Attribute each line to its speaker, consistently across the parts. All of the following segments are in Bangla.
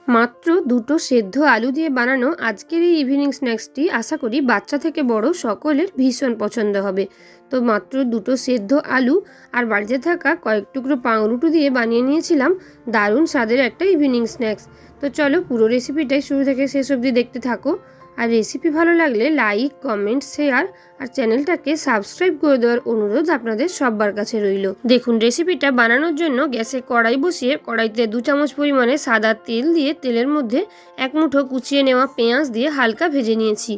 Speaker 1: মাত্র দুটো সেদ্ধ আলু দিয়ে বানানো আজকের এই ইভিনিং স্ন্যাক্সটি আশা করি বাচ্চা থেকে বড় সকলের ভীষণ পছন্দ হবে। তো মাত্র দুটো সেদ্ধ আলু আর বাড়িতে থাকা কয়েক টুকরো পাউরুটি দিয়ে বানিয়ে নিয়েছিলাম দারুণ স্বাদের একটা ইভিনিং স্ন্যাক্স। তো চলো পুরো রেসিপিটাই শুরু থেকে শেষ অবধি দেখতে থাকো। আর রেসিপি ভালো লাগলে লাইক, কমেন্ট, শেয়ার আর চ্যানেলটাকে সাবস্ক্রাইব করে দেওয়ার অনুরোধ আপনাদের সবার কাছে রইল। দেখুন, রেসিপিটা বানানোর জন্য গ্যাসে কড়াই বসিয়ে কড়াইতে 2 চামচ পরিমাণে সাদা তেল দিয়ে তেলের মধ্যে 1 মুঠো কুচিয়ে নেওয়া পেঁয়াজ দিয়ে হালকা ভেজে নিয়েছি।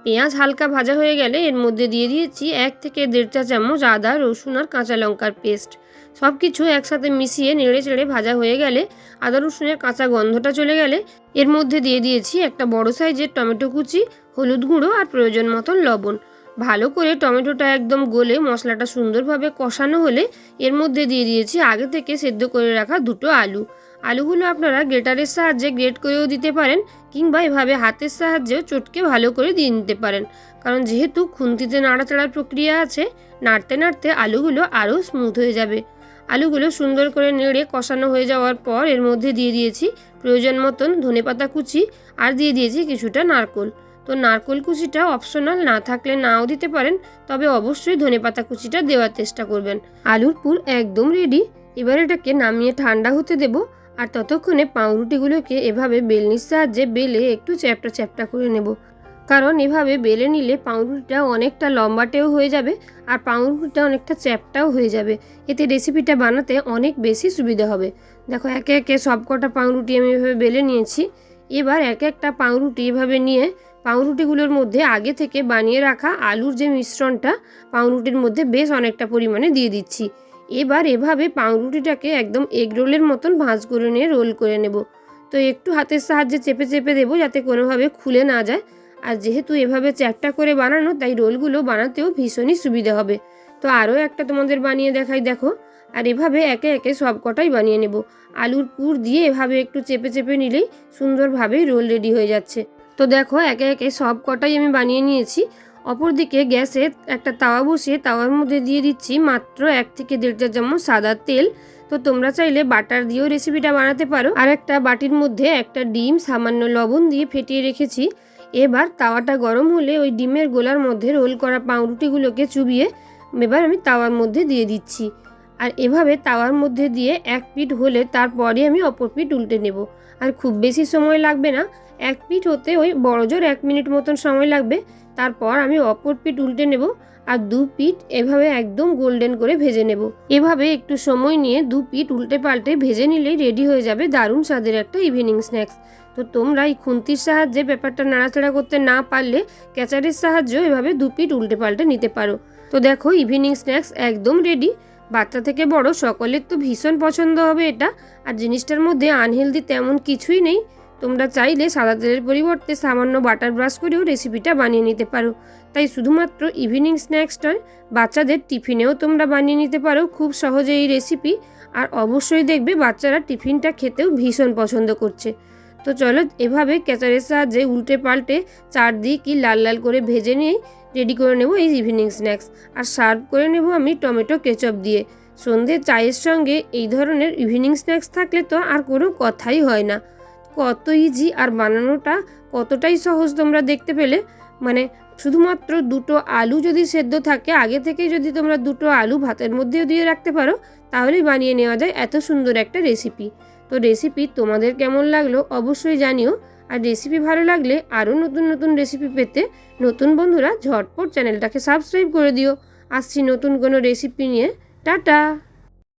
Speaker 1: পেঁয়াজ হালকা ভাজা হয়ে গেলে এর মধ্যে দিয়ে দিয়েছি 1 থেকে 1.5 চা চামচ আদা, রসুন আর কাঁচা লঙ্কার পেস্ট। সব কিছু একসাথে মিশিয়ে নেড়ে চেড়ে ভাজা হয়ে গেলে আদা রসুনের কাঁচা গন্ধটা চলে গেলে এর মধ্যে দিয়ে দিয়েছি একটা বড় সাইজের টমেটো কুচি, হলুদ গুঁড়ো আর প্রয়োজন মতন লবণ। ভালো করে টমেটোটা একদম গলে মশলাটা সুন্দরভাবে কষানো হলে এর মধ্যে দিয়ে দিয়েছি আগে থেকে সেদ্ধ করে রাখা দুটো আলু। আলুগুলো আপনারা গ্রেটারের সাহায্যে গ্রেট করেও দিতে পারেন, কিংবা এভাবে হাতের সাহায্যেও চটকে ভালো করে দিয়ে নিতে পারেন, কারণ যেহেতু খুন্তিতে নাড়াচাড়ার প্রক্রিয়া আছে, নাড়তে নাড়তে আলুগুলো আরও স্মুথ হয়ে যাবে। আলুগুলো সুন্দর করে নেড়ে কষানো হয়ে যাওয়ার পর এর মধ্যে দিয়ে দিয়েছি প্রয়োজন মতন ধনেপাতা কুচি আর দিয়ে দিয়েছি কিছুটা নারকোল। তো নারকোল কুচিটা অপশনাল, না থাকলে নাও দিতে পারেন, তবে অবশ্যই ধনেপাতা কুচিটা দেওয়ার চেষ্টা করবেন। আলুর পুর একদম রেডি। এবার এটাকে নামিয়ে ঠান্ডা হতে দেব। আর ততক্ষণে পাউরুটিগুলোকে এভাবে বেলনির সাহায্যে বেলে একটু চ্যাপটা চ্যাপটা করে নেব, কারণ এভাবে বেলে নিলে পাউরুটিটা অনেকটা লম্বাটেও হয়ে যাবে আর পাউরুটিটা অনেকটা চ্যাপটাও হয়ে যাবে। এতে রেসিপিটা বানাতে অনেক বেশি সুবিধা হবে। দেখো, একে একে সব কটা পাউরুটি আমি এভাবে বেলে নিয়েছি। এবার এক একটা পাউরুটি এভাবে নিয়ে পাউরুটিগুলোর মধ্যে আগে থেকে বানিয়ে রাখা আলুর যে মিশ্রণটা পাউরুটির মধ্যে বেশ অনেকটা পরিমাণে দিয়ে দিচ্ছি। এবার এভাবে পাউরুটিটাকে একদম এগ রোলের মতন ভাঁজ করে নিয়ে রোল করে নেব। তো একটু হাতের সাহায্যে চেপে চেপে দেবো যাতে কোনোভাবে খুলে না যায়। আর যেহেতু এভাবে চ্যাপটা করে বানানো, তাই রোলগুলো বানাতেও ভীষণই সুবিধা হবে। তো আরও একটা তোমাদের বানিয়ে দেখাই, দেখো। আর এভাবে একে একে সব কটাই বানিয়ে নেব। আলুর পুর দিয়ে এভাবে একটু চেপে চেপে নিলেই সুন্দরভাবেই রোল রেডি হয়ে যাচ্ছে। তো দেখো, একে একে সব কটাই আমি বানিয়ে নিয়েছি। অপরদিকে গ্যাসে একটা তাওয়া বসিয়ে তাওয়ার মধ্যে দিয়ে দিচ্ছি মাত্র 1 থেকে 1.5 চা চামচ সাদা তেল। তো তোমরা চাইলে বাটার দিয়েও রেসিপিটা বানাতে পারো। আর একটা বাটির মধ্যে একটা ডিম সামান্য লবণ দিয়ে ফেটিয়ে রেখেছি। এবার তাওয়াটা গরম হলে ওই ডিমের গোলার মধ্যে রোল করা পাউরুটিগুলোকে চুবিয়ে এবার আমি তাওয়ার মধ্যে দিয়ে দিচ্ছি। আর এভাবে তাওয়ার মধ্যে দিয়ে এক পিঠ হলে তারপরে আমি অপর পিঠ উল্টে নেব। আর খুব বেশি সময় লাগবে না, এক পিঠ হতে ওই বড়জোর 1 মিনিট মতন সময় লাগবে। তারপর আমি অপর পিঠ উল্টে নেব আর 2 পিঠ এভাবে একদম গোল্ডেন করে ভেজে নেব। এভাবে একটু সময় নিয়ে 2 পিঠ উল্টে পাল্টে ভেজে নিলেই রেডি হয়ে যাবে দারুণ স্বাদের একটা ইভিনিং স্ন্যাক্স। তো তোমরা এই খুন্তির সাহায্যে ব্যাপারটা নাড়াচাড়া করতে না পারলে ক্যাচারের সাহায্যেও এভাবে 2 পিঠ উল্টে পাল্টে নিতে পারো। তো দেখো, ইভিনিং স্ন্যাক্স একদম রেডি। বাচ্চা থেকে বড় সকলের তো ভীষণ পছন্দ হবে এটা। আর জিনিসটার মধ্যে আনহেলদি তেমন কিছুই নেই। তোমরা চাইলে সাদা তেলের পরিবর্তে সামান্য বাটার ব্রাশ করেও রেসিপিটা বানিয়ে নিতে পারো। তাই শুধুমাত্র ইভিনিং স্ন্যাক্স নয়, বাচ্চাদের টিফিনেও তোমরা বানিয়ে নিতে পারো খুব সহজে এই রেসিপি। আর অবশ্যই দেখবে বাচ্চারা টিফিনটা খেতেও ভীষণ পছন্দ করছে। তো চলো, এভাবে ক্যাচারের সাহায্যে উল্টে পাল্টে চারদিকই লাল লাল করে ভেজে নিয়ে রেডি করে নেব এই ইভিনিং স্ন্যাক্স। আর সার্ভ করে নেব আমি টমেটো কেচাপ দিয়ে। সন্ধ্যে চায়ের সঙ্গে এই ধরনের ইভিনিং স্ন্যাক্স থাকলে তো আর কোনো কথাই হয় না। কত ইজি আর বানানোটা কতটাই সহজ তোমরা দেখতে পেলে। মানে শুধুমাত্র দুটো আলু যদি সেদ্ধ থাকে, আগে থেকে যদি তোমরা দুটো আলু ভাতের মধ্যেও দিয়ে রাখতে পারো, তাহলেই বানিয়ে নেওয়া যায় এত সুন্দর একটা রেসিপি। তো রেসিপি তোমাদের কেমন লাগলো অবশ্যই জানিও। আর রেসিপি ভালো লাগলে আরও নতুন নতুন রেসিপি পেতে নতুন বন্ধুরা ঝটপট চ্যানেলটাকে সাবস্ক্রাইব করে দিও। আসছি নতুন কোনো রেসিপি নিয়ে। টাটা।